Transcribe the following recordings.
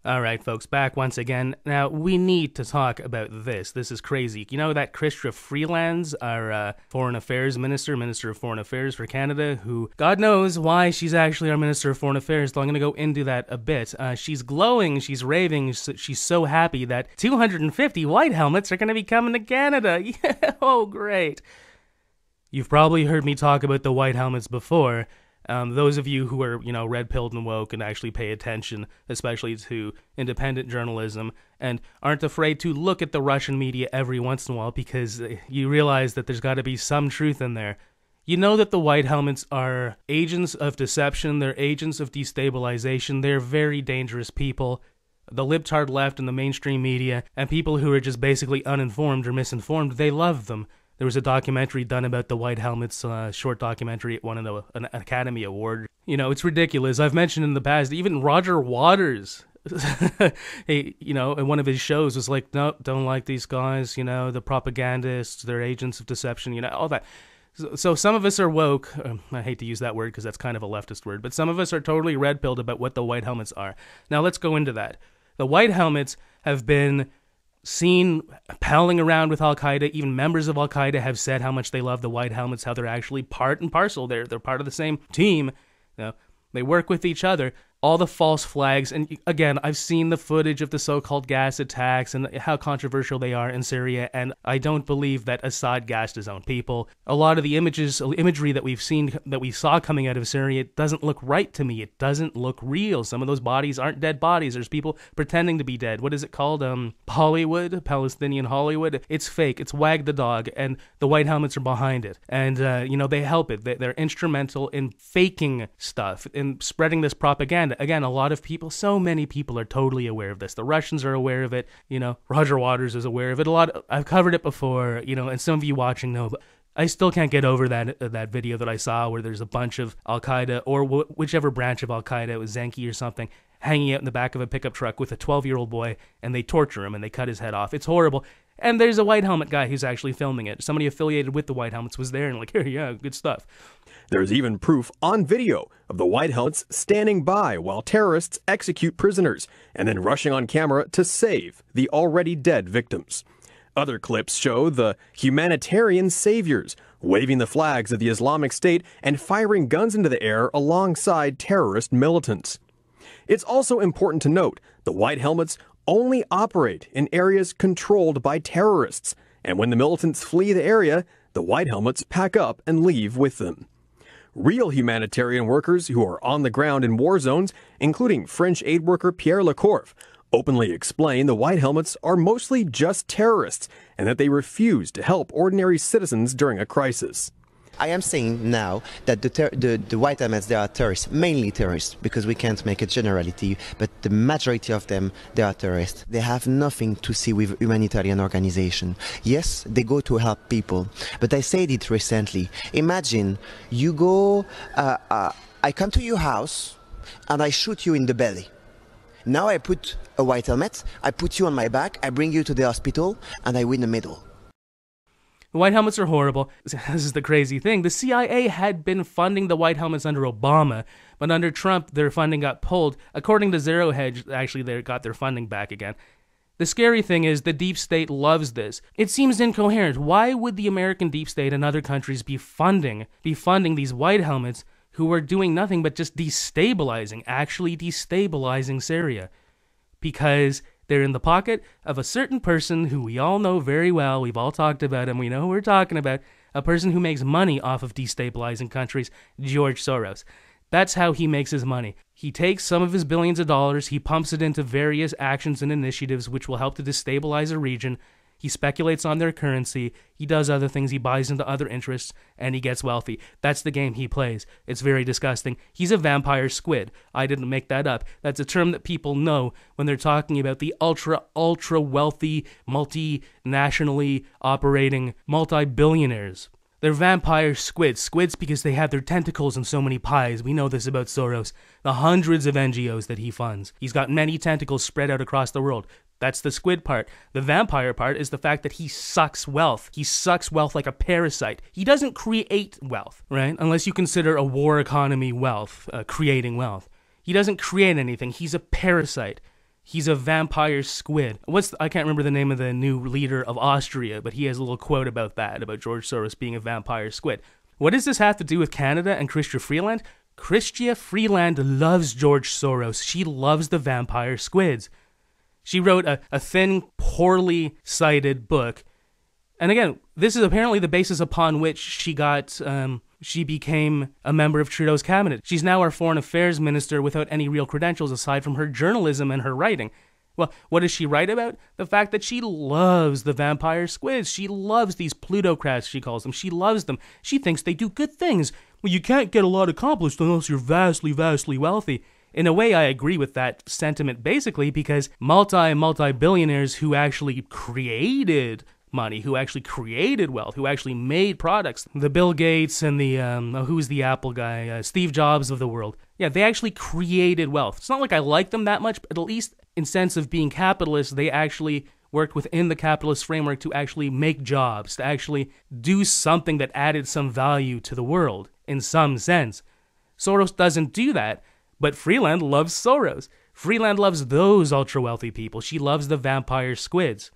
Alright, folks, back once again. Now, we need to talk about this. This is crazy. You know that Chrystia Freelands, our Foreign Affairs Minister of Foreign Affairs for Canada, who, God knows why she's actually our Minister of Foreign Affairs, so I'm going to go into that a bit. She's glowing, she's raving, she's so happy that 250 white helmets are going to be coming to Canada. Yeah, oh, great. You've probably heard me talk about the white helmets before. Those of you who are, red-pilled and woke and actually pay attention, especially to independent journalism, and aren't afraid to look at the Russian media every once in a while because you realize that there's got to be some truth in there. You know that the white helmets are agents of deception, they're agents of destabilization, they're very dangerous people. The libtard left and the mainstream media, and people who are just basically uninformed or misinformed, they love them. There was a documentary done about the White Helmets, short documentary. It won an Academy Award. You know, it's ridiculous. I've mentioned in the past, even Roger Waters, in one of his shows was like, no, don't like these guys, the propagandists, they're agents of deception, all that. So some of us are woke. I hate to use that word because that's kind of a leftist word, but some of us are totally red-pilled about what the White Helmets are. Now let's go into that. The White Helmets have been seen palling around with Al-Qaeda. Even members of Al-Qaeda have said how much they love the White Helmets, how they're actually part and parcel. They're part of the same team. They work with each other. All the false flags, and again, I've seen the footage of the so-called gas attacks and how controversial they are in Syria, and I don't believe that Assad gassed his own people. A lot of the imagery that we saw coming out of Syria, it doesn't look right to me. It doesn't look real. Some of those bodies aren't dead bodies. There's people pretending to be dead. What is it called? Polywood, Palestinian Hollywood. It's fake. It's Wag the Dog, and the White Helmets are behind it. And, they help it. They're instrumental in faking stuff, in spreading this propaganda. Again, a lot of people, so many people are totally aware of this. The Russians are aware of it. Roger Waters is aware of it. I've covered it before, and some of you watching know, but I still can't get over that video that I saw where there's a bunch of Al-Qaeda, or whichever branch of Al-Qaeda, it was Zenki or something, hanging out in the back of a pickup truck with a 12-year-old boy, and they torture him and they cut his head off. It's horrible. And there's a White Helmet guy who's actually filming it. Somebody affiliated with the White Helmets was there and like, here, yeah, good stuff. There's even proof on video of the White Helmets standing by while terrorists execute prisoners and then rushing on camera to save the already dead victims. Other clips show the humanitarian saviors waving the flags of the Islamic State and firing guns into the air alongside terrorist militants. It's also important to note the White Helmets only operate in areas controlled by terrorists, and when the militants flee the area, the White Helmets pack up and leave with them. Real humanitarian workers who are on the ground in war zones, including French aid worker Pierre Lecourf, openly explain the White Helmets are mostly just terrorists and that they refuse to help ordinary citizens during a crisis. I am saying now that the White Helmets, they are terrorists, mainly terrorists, because we can't make a generality, but the majority of them, they are terrorists. They have nothing to see with humanitarian organization. Yes, they go to help people, but I said it recently. Imagine you go, I come to your house and I shoot you in the belly. Now I put a white helmet, I put you on my back, I bring you to the hospital, and I win the medal. The White Helmets are horrible. This is the crazy thing. The CIA had been funding the White Helmets under Obama, but under Trump, their funding got pulled. According to Zero Hedge, actually, they got their funding back again. The scary thing is the deep state loves this. It seems incoherent. Why would the American deep state and other countries be funding these White Helmets who are doing nothing but just actually destabilizing Syria? Because they're in the pocket of a certain person who we all know very well. We've all talked about him. We know who we're talking about. A person who makes money off of destabilizing countries, George Soros. That's how he makes his money. He takes some of his billions of dollars, he pumps it into various actions and initiatives which will help to destabilize a region. He speculates on their currency, he does other things, he buys into other interests, and he gets wealthy. That's the game he plays. It's very disgusting. He's a vampire squid. I didn't make that up. That's a term that people know when they're talking about the ultra wealthy, multinationally operating multi-billionaires. They're vampire squids. Squids because they have their tentacles in so many pies. We know this about Soros. The hundreds of NGOs that he funds. He's got many tentacles spread out across the world. That's the squid part. The vampire part is the fact that he sucks wealth. He sucks wealth like a parasite. He doesn't create wealth, right? Unless you consider a war economy wealth, creating wealth. He doesn't create anything. He's a parasite. He's a vampire squid. I can't remember the name of the new leader of Austria, but he has a little quote about that, about George Soros being a vampire squid. What does this have to do with Canada and Chrystia Freeland? Chrystia Freeland loves George Soros. She loves the vampire squids. She wrote a thin, poorly cited book. And again, this is apparently the basis upon which she became a member of Trudeau's cabinet. She's now our foreign affairs minister without any real credentials aside from her journalism and her writing. Well, what does she write about? The fact that she loves the vampire squids. She loves these plutocrats, she calls them. She loves them. She thinks they do good things. Well, you can't get a lot accomplished unless you're vastly, vastly wealthy. In a way, I agree with that sentiment basically because multi-billionaires who actually created money, who actually created wealth, who actually made products. The Bill Gates and the, who's the Apple guy? Steve Jobs of the world. Yeah, they actually created wealth. It's not like I like them that much, but at least in sense of being capitalists, they actually worked within the capitalist framework to actually make jobs, to actually do something that added some value to the world, in some sense. Soros doesn't do that, but Freeland loves Soros. Freeland loves those ultra-wealthy people. She loves the vampire squids.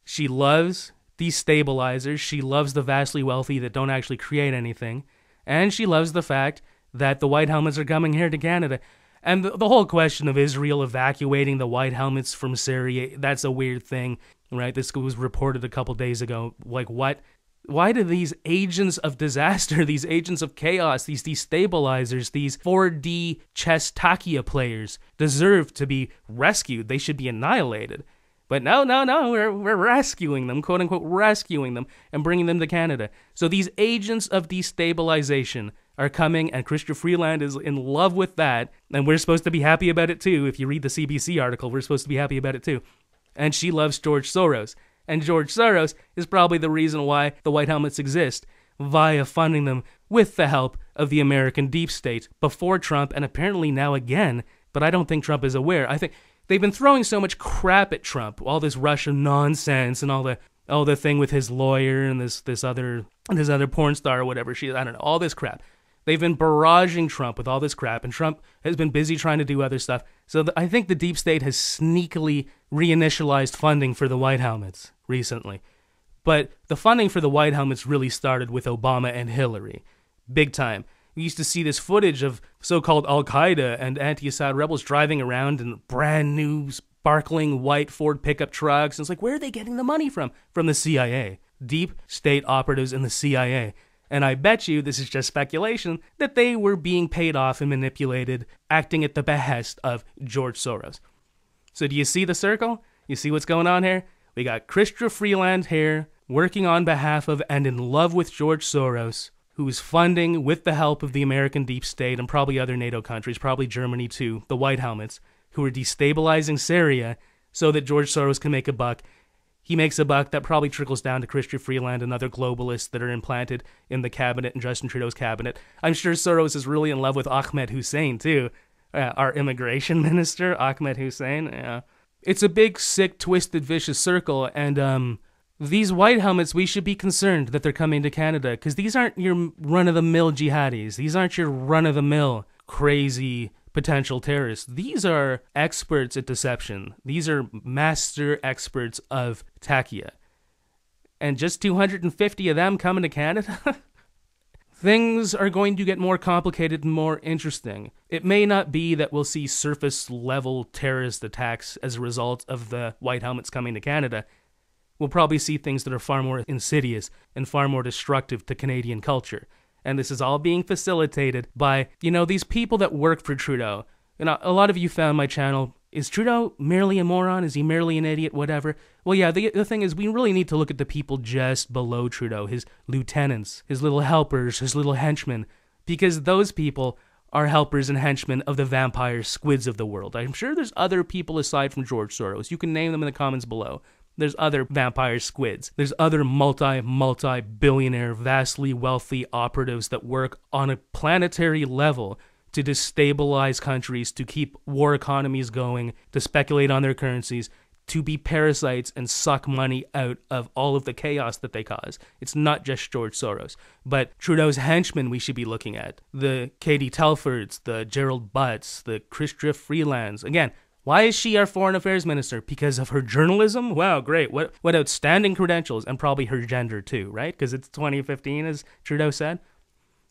She loves destabilizers. She loves the vastly wealthy that don't actually create anything. And she loves the fact that the White Helmets are coming here to Canada. And the whole question of Israel evacuating the White Helmets from Syria, that's a weird thing, right? This was reported a couple days ago. Like, what? Why do these agents of disaster, these agents of chaos, these destabilizers, these 4D chess Takia players deserve to be rescued? They should be annihilated. But no, we're rescuing them, quote unquote, rescuing them and bringing them to Canada. So these agents of destabilization are coming, and Chrystia Freeland is in love with that, and we're supposed to be happy about it too. If you read the CBC article, we're supposed to be happy about it too. And she loves George Soros. And George Soros is probably the reason why the White Helmets exist, via funding them with the help of the American deep state before Trump, and apparently now again, but I don't think Trump is aware. I think they've been throwing so much crap at Trump, all this Russian nonsense and all the thing with his lawyer and this other porn star or whatever she is, I don't know, all this crap. They've been barraging Trump with all this crap, and Trump has been busy trying to do other stuff. So I think the deep state has sneakily reinitialized funding for the White Helmets recently. But the funding for the White Helmets really started with Obama and Hillary. Big time. We used to see this footage of so-called Al-Qaeda and anti-Assad rebels driving around in brand new, sparkling white Ford pickup trucks. And it's like, where are they getting the money from? From the CIA. Deep state operatives in the CIA. And I bet you, this is just speculation, that they were being paid off and manipulated, acting at the behest of George Soros. So do you see the circle? You see what's going on here? We got Chrystia Freeland here, working on behalf of and in love with George Soros, who's funding, with the help of the American deep state and probably other NATO countries, probably Germany too, the White Helmets, who are destabilizing Syria so that George Soros can make a buck. He makes a buck that probably trickles down to Chrystia Freeland and other globalists that are implanted in the cabinet and Justin Trudeau's cabinet. I'm sure Soros is really in love with Ahmed Hussein too, our immigration minister, Ahmed Hussein. Yeah. It's a big, sick, twisted, vicious circle, and these White Helmets, we should be concerned that they're coming to Canada, because these aren't your run-of-the-mill jihadis. These aren't your run-of-the-mill crazy potential terrorists. These are experts at deception. These are master experts of Takia. And just 250 of them coming to Canada? Things are going to get more complicated and more interesting. It may not be that we'll see surface-level terrorist attacks as a result of the White Helmets coming to Canada. We'll probably see things that are far more insidious and far more destructive to Canadian culture. And this is all being facilitated by, these people that work for Trudeau. A lot of you found my channel. Is Trudeau merely a moron? Is he merely an idiot? Whatever. Well, yeah, the thing is, we really need to look at the people just below Trudeau, his lieutenants, his little helpers, his little henchmen, because those people are helpers and henchmen of the vampire squids of the world. I'm sure there's other people aside from George Soros. You can name them in the comments below. There's other vampire squids. There's other multi-billionaire, vastly wealthy operatives that work on a planetary level to destabilize countries, to keep war economies going, to speculate on their currencies, to be parasites and suck money out of all of the chaos that they cause. It's not just George Soros. But Trudeau's henchmen we should be looking at. The Katie Telfords, the Gerald Butts, the Chrystia Freelands. Again, Why is she our foreign affairs minister? Because of her journalism? Wow, great. What outstanding credentials, and probably her gender too, right? Because it's 2015, as Trudeau said.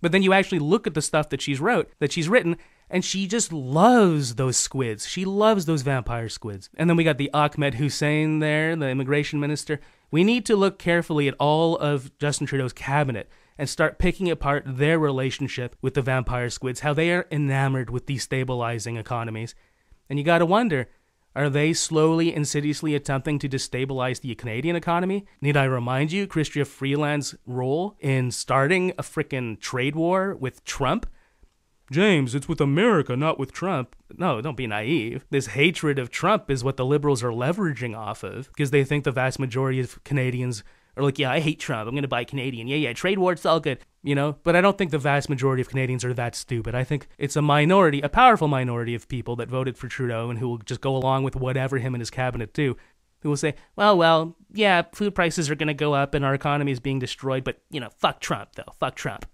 But then you actually look at the stuff that she's written, and she just loves those squids. She loves those vampire squids. And then we got the Ahmed Hussein there, the immigration minister. We need to look carefully at all of Justin Trudeau's cabinet and start picking apart their relationship with the vampire squids, how they are enamored with destabilizing economies. And you gotta wonder, are they slowly, insidiously attempting to destabilize the Canadian economy? Need I remind you, Chrystia Freeland's role in starting a frickin' trade war with Trump? James, it's with America, not with Trump. No, don't be naive. This hatred of Trump is what the Liberals are leveraging off of, because they think the vast majority of Canadians are like, yeah, I hate Trump, I'm going to buy Canadian. Yeah, trade war, it's all good. You know, but I don't think the vast majority of Canadians are that stupid. I think it's a minority, a powerful minority of people that voted for Trudeau and who will just go along with whatever him and his cabinet do, who will say, well, yeah, food prices are going to go up and our economy is being destroyed, but, fuck Trump, though. Fuck Trump.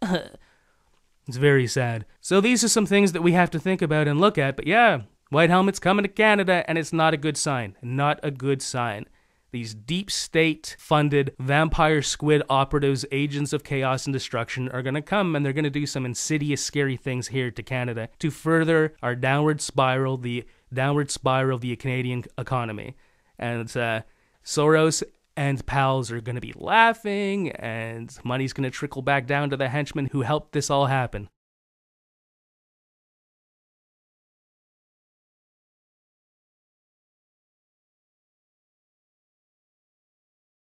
It's very sad. So these are some things that we have to think about and look at, but yeah, White Helmet's coming to Canada, and it's not a good sign. Not a good sign. These deep state-funded vampire squid operatives, agents of chaos and destruction, are going to come and they're going to do some insidious, scary things here to Canada to further our downward spiral, the Canadian economy. And Soros and pals are going to be laughing, and money's going to trickle back down to the henchmen who helped this all happen.